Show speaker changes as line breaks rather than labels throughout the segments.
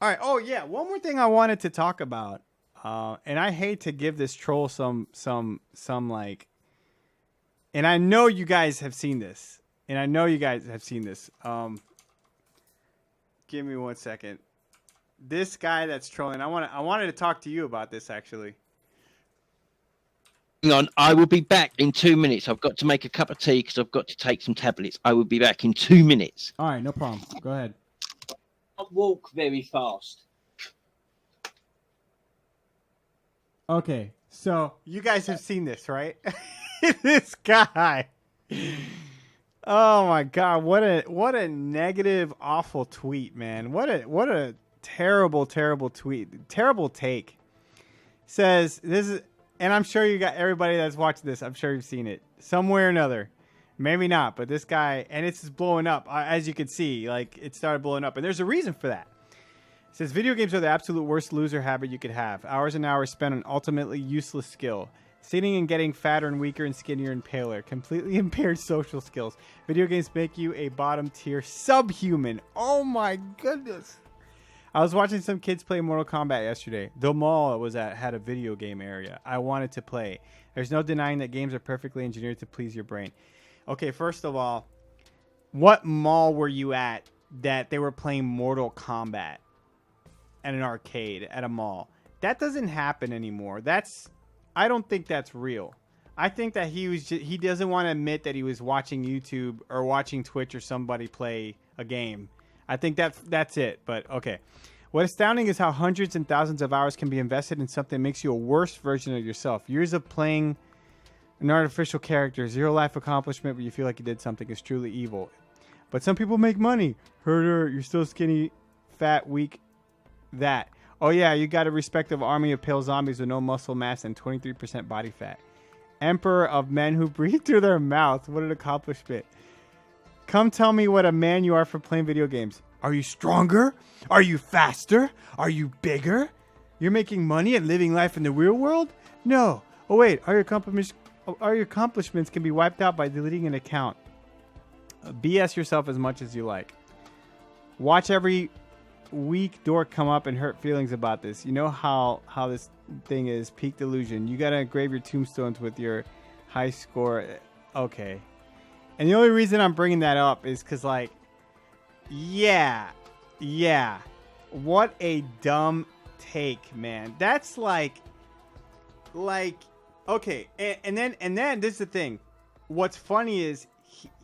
All right. Oh yeah. One more thing I wanted to talk about, and I hate to give this troll some like, and I know you guys have seen this, and I know you guys have seen this. Give me 1 second. This guy that's trolling, I wanted to talk to you about this actually.
Hang on, I will be back in 2 minutes. I've got to make a cup of tea because I've got to take some tablets. I will be back in 2 minutes.
All right, no problem. Go ahead.
I walk very fast.
Okay, so you guys have seen this, right? This guy. Oh my god, what a negative, awful tweet, man. What a terrible tweet. Terrible take. Says this is, and I'm sure you got everybody that's watching this, I'm sure you've seen it somewhere or another. Maybe not, but this guy, and it's just blowing up. As you can see, like it started blowing up, and there's a reason for that. It says video games are the absolute worst loser habit you could have. Hours and hours spent on ultimately useless skill. Sitting and getting fatter and weaker and skinnier and paler. Completely impaired social skills. Video games make you a bottom tier subhuman. Oh my goodness. I was watching some kids play Mortal Kombat yesterday. The mall I was at had a video game area. I wanted to play. There's no denying that games are perfectly engineered to please your brain. Okay, first of all, what mall were you at that they were playing Mortal Kombat at an arcade at a mall? That doesn't happen anymore. I don't think that's real. I think that he doesn't want to admit that he was watching YouTube or watching Twitch or somebody play a game. I think that's it. But okay. What astounding is how hundreds and thousands of hours can be invested in something that makes you a worse version of yourself. Years of playing an artificial character, zero life accomplishment, but you feel like you did something is truly evil. But some people make money. Herder, you're still skinny, fat, weak. That. Oh yeah, you got a respective army of pale zombies with no muscle mass and 23% body fat. Emperor of men who breathe through their mouth. What an accomplishment. Come tell me what a man you are for playing video games. Are you stronger? Are you faster? Are you bigger? You're making money and living life in the real world? No. Oh wait, our accomplishments can be wiped out by deleting an account. BS yourself as much as you like. Watch every weak dork come up and hurt feelings about this. You know how this thing is. Peak delusion. You gotta engrave your tombstones with your high score. Okay. And the only reason I'm bringing that up is because, like, yeah. What a dumb take, man. That's like, okay. And then this is the thing. What's funny is,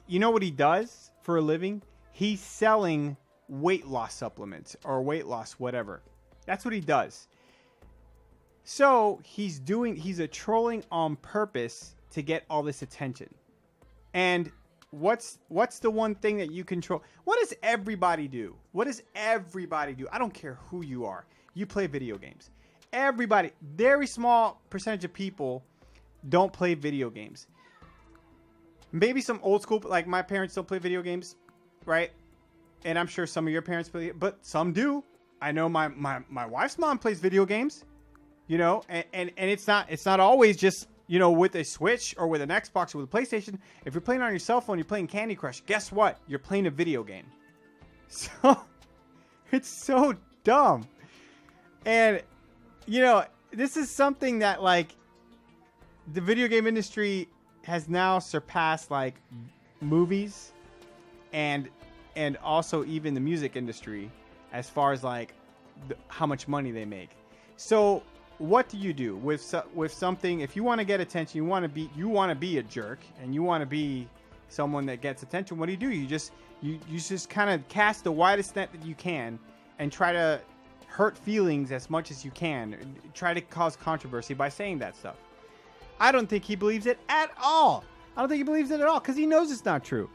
you know what he does for a living? He's selling weight loss supplements or weight loss whatever. That's what he does. So he's a trolling on purpose to get all this attention. And what's the one thing that you control? What does everybody do? I don't care who you are. You play video games. Everybody, very small percentage of people don't play video games. Maybe some old school, like my parents don't play video games, right? And I'm sure some of your parents play, but some do. I know my wife's mom plays video games, you know, and it's not always just, you know, with a Switch or with an Xbox or with a PlayStation. If you're playing on your cell phone, you're playing Candy Crush. Guess what? You're playing a video game. So it's so dumb. And, you know, this is something that, like, the video game industry has now surpassed, like, movies and also even the music industry as far as, like, how much money they make. So what do you do with something? If you want to get attention, you want to be a jerk and you want to be someone that gets attention. What do? You just kind of cast the widest net that you can and try to hurt feelings as much as you can. Try to cause controversy by saying that stuff. I don't think he believes it at all. Because he knows it's not true.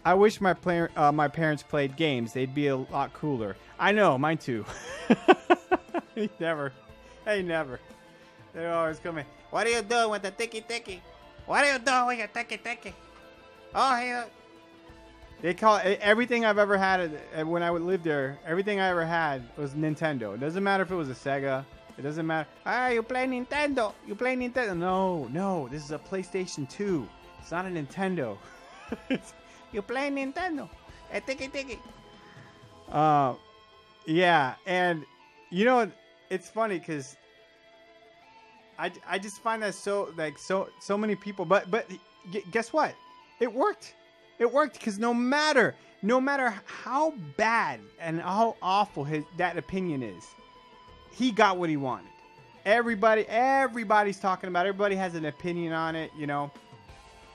I wish my parents played games. They'd be a lot cooler. I know, mine too. Hey, never. They're always coming. What are you doing with the tiki-tiki? What are you doing with your tiki-tiki? Oh, hey. They call it, everything I've ever had when I would live there, everything I ever had was Nintendo. It doesn't matter if it was a Sega. It doesn't matter. Ah, you play Nintendo. No, this is a PlayStation 2. It's not a Nintendo. You play Nintendo. Tiki-tiki. Yeah, and you know, it's funny because I just find that so many people, but guess what? It worked. It worked because no matter how bad and how awful that opinion is, he got what he wanted. Everybody's talking about it. Everybody has an opinion on it,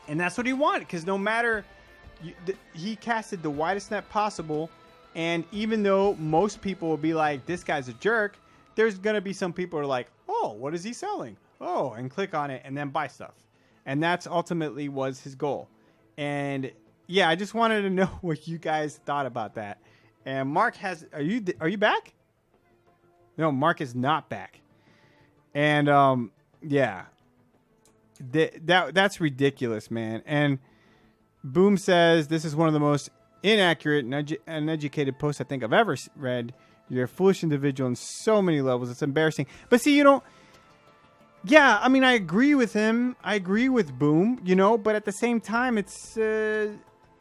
and that's what he wanted because no matter he casted the widest net possible, and even though most people will be like, this guy's a jerk, there's gonna be some people who are like, oh, what is he selling? Oh, and click on it and then buy stuff. And that's ultimately was his goal. And yeah, I just wanted to know what you guys thought about that. And Mark are you back? No, Mark is not back. And yeah, that's ridiculous, man. And Boom says this is one of the most inaccurate and uneducated posts I think I've ever read. You're a foolish individual on so many levels. It's embarrassing. But see, you don't. Yeah, I mean, I agree with him. I agree with Boom, but at the same time, it's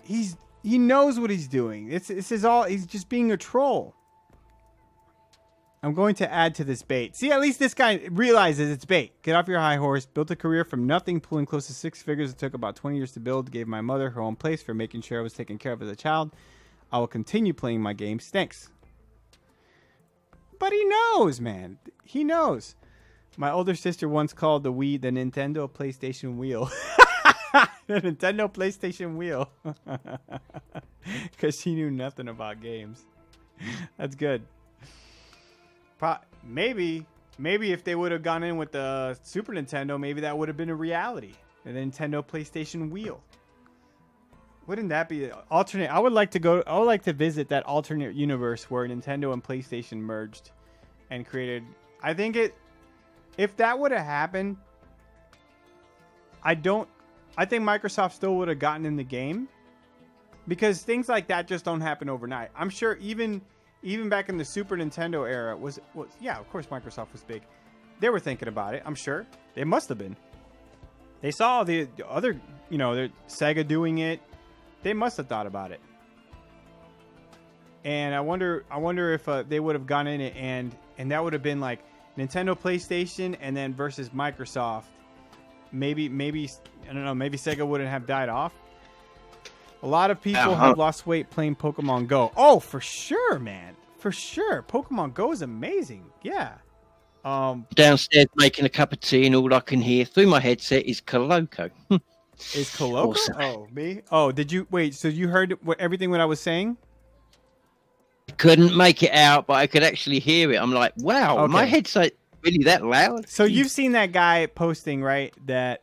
he knows what he's doing. He's just being a troll. I'm going to add to this bait. See, at least this guy realizes it's bait. Get off your high horse. Built a career from nothing, pulling close to 6 figures. It took about 20 years to build. Gave my mother her own place for making sure I was taken care of as a child. I will continue playing my games. Thanks. But he knows, man. He knows. My older sister once called the Wii the Nintendo PlayStation wheel. The Nintendo PlayStation wheel. Because she knew nothing about games. That's good. Maybe if they would have gone in with the Super Nintendo, maybe that would have been a reality. The Nintendo PlayStation wheel. Wouldn't that be alternate? I would like to visit that alternate universe where Nintendo and PlayStation merged and created. I think if that would have happened, I think Microsoft still would have gotten in the game because things like that just don't happen overnight. I'm sure even back in the Super Nintendo era was yeah, of course Microsoft was big. They were thinking about it. I'm sure they must have been. They saw the other, the Sega doing it. They must have thought about it. And I wonder if they would have gone in it and that would have been like Nintendo, PlayStation, and then versus Microsoft. Maybe I don't know. Maybe Sega wouldn't have died off. A lot of people have lost weight playing Pokemon Go. Oh, for sure, man. For sure. Pokemon Go is amazing. Yeah.
Downstairs making a cup of tea, and all I can hear through my headset is Coloco.
Is Coloco? Awesome. Oh, me? Oh, did you wait? So you heard everything what I was saying?
I couldn't make it out, but I could actually hear it. I'm like, wow, my headset really that loud?
So you've seen that guy posting, right? That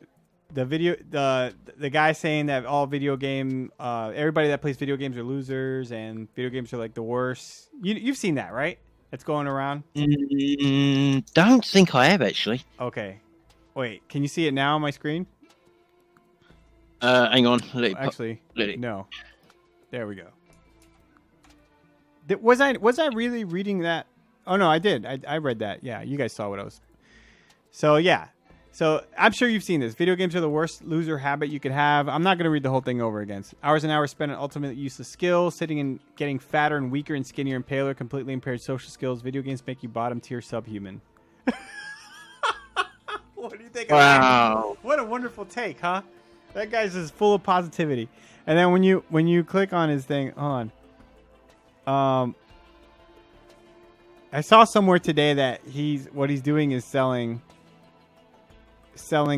the video, the guy saying that all video game, everybody that plays video games are losers, and video games are like the worst. You've seen that, right? That's going around.
Don't think I have actually.
Okay, wait. Can you see it now on my screen?
Hang on.
No. There we go. Was I really reading that? Oh no, I did. I read that. Yeah, you guys saw what I was. So yeah. So I'm sure you've seen this. Video games are the worst loser habit you could have. I'm not going to read the whole thing over again. Hours and hours spent on ultimate useless skills, sitting and getting fatter and weaker and skinnier and paler, completely impaired social skills. Video games make you bottom tier subhuman. What do you think?
Wow.
What a wonderful take, huh? That guy's just full of positivity. And then when you click on his thing, hold on. I saw somewhere today that what he's doing is selling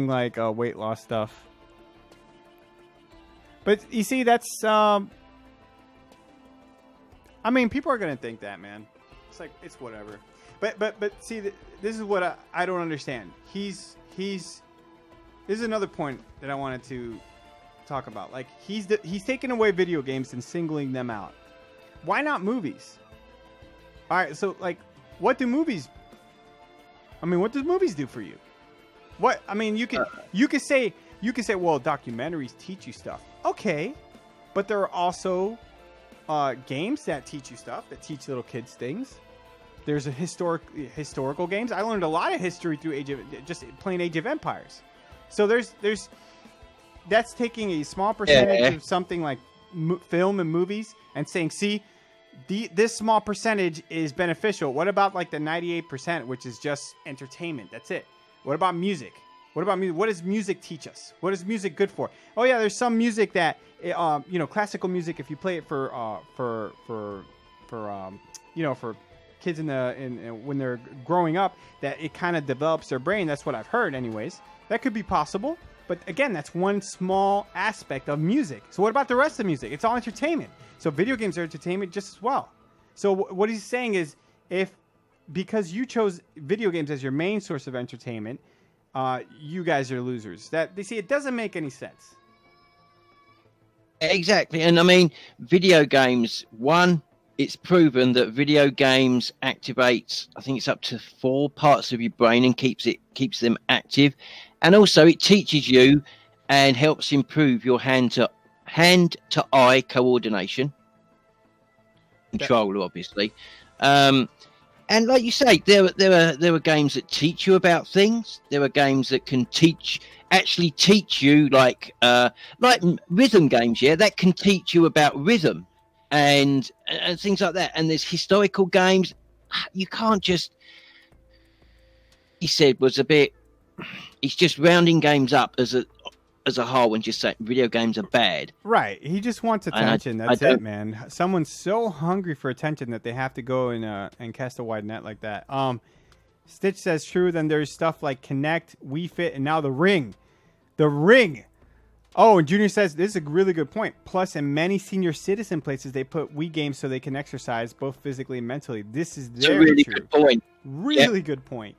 like weight loss stuff. But you see, that's I mean, people are gonna think that, man. It's like it's whatever. But see, this is what I don't understand. This is another point that I wanted to talk about. Like he's taking away video games and singling them out. Why not movies? All right, so like, what do movies? I mean, what does movies do for you? What I mean, you could say, well, documentaries teach you stuff. Okay, but there are also games that teach you stuff, that teach little kids things. There's a historical games. I learned a lot of history through just playing Age of Empires. So there's that's taking a small percentage of something like film and movies and saying, see, this small percentage is beneficial. What about like the 98%, which is just entertainment? That's it. What about music? What about music? What does music teach us? What is music good for? Oh yeah, there's some music that classical music. If you play it for kids when they're growing up, that it kind of develops their brain. That's what I've heard, anyways. That could be possible. But again, that's one small aspect of music. So what about the rest of the music? It's all entertainment. So video games are entertainment just as well. So what he's saying is, because you chose video games as your main source of entertainment, you guys are losers. It doesn't make any sense.
Exactly. And I mean, video games, it's proven that video games activates, I think it's up to 4 parts of your brain and keeps them active. And also it teaches you and helps improve your hand-to-eye coordination. Control, obviously. And like you say, there are games that teach you about things. There are games that can actually teach you, like rhythm games, that can teach you about rhythm and things like that. And there's historical games. You can't just, he said, he's just rounding games up as a whole and just saying video games are bad.
Right. He just wants attention. That's it, man. Someone's so hungry for attention that they have to go and cast a wide net like that. Stitch says true. Then there's stuff like Kinect, Wii Fit, and now the Ring. The Ring. Oh, and Junior says this is a really good point. Plus, in many senior citizen places, they put Wii games so they can exercise both physically and mentally. This is very
really
true.
Good point.
Really good point.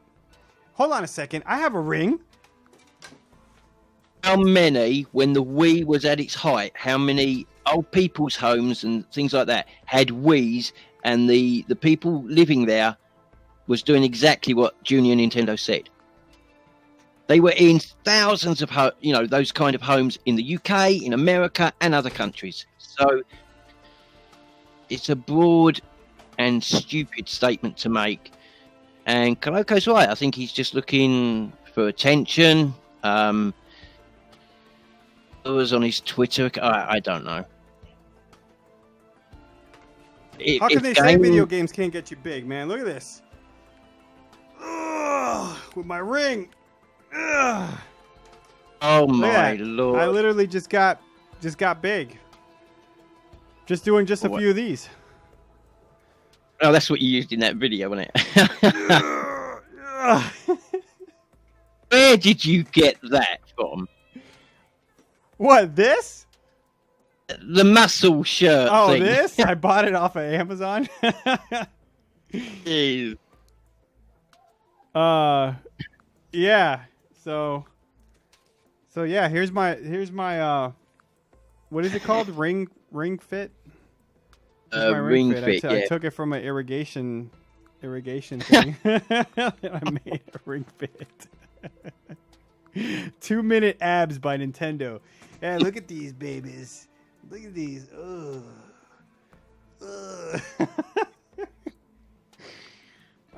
Hold on a second. I have a Ring.
How many, when the Wii was at its height, how many old people's homes and things like that had Wiis, and the people living there was doing exactly what Junior Nintendo said. They were in thousands of those kind of homes in the UK, in America, and other countries. So it's a broad and stupid statement to make. And Kaloko's right. I think he's just looking for attention. It was on his Twitter. I don't know.
How can they say video games can't get you big, man? Look at this. Ugh, with my Ring. Ugh.
Oh my Lord!
I literally just got big. Just doing a few of these.
Oh, that's what you used in that video, wasn't it? Where did you get that from?
What, this?
The muscle shirt.
Oh,
thing.
this? I bought it off of Amazon.
Jeez.
Yeah. So yeah, here's my what is it called? Ring Fit?
Ring Fit.
I took it from an irrigation thing. I made a Ring Fit. 2-minute abs by Nintendo. Yeah, look at these babies. Look at these. Ugh. Ugh.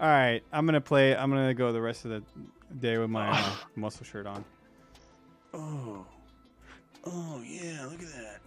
All right, I'm gonna go the rest of the day with my muscle shirt on. Oh yeah, look at that.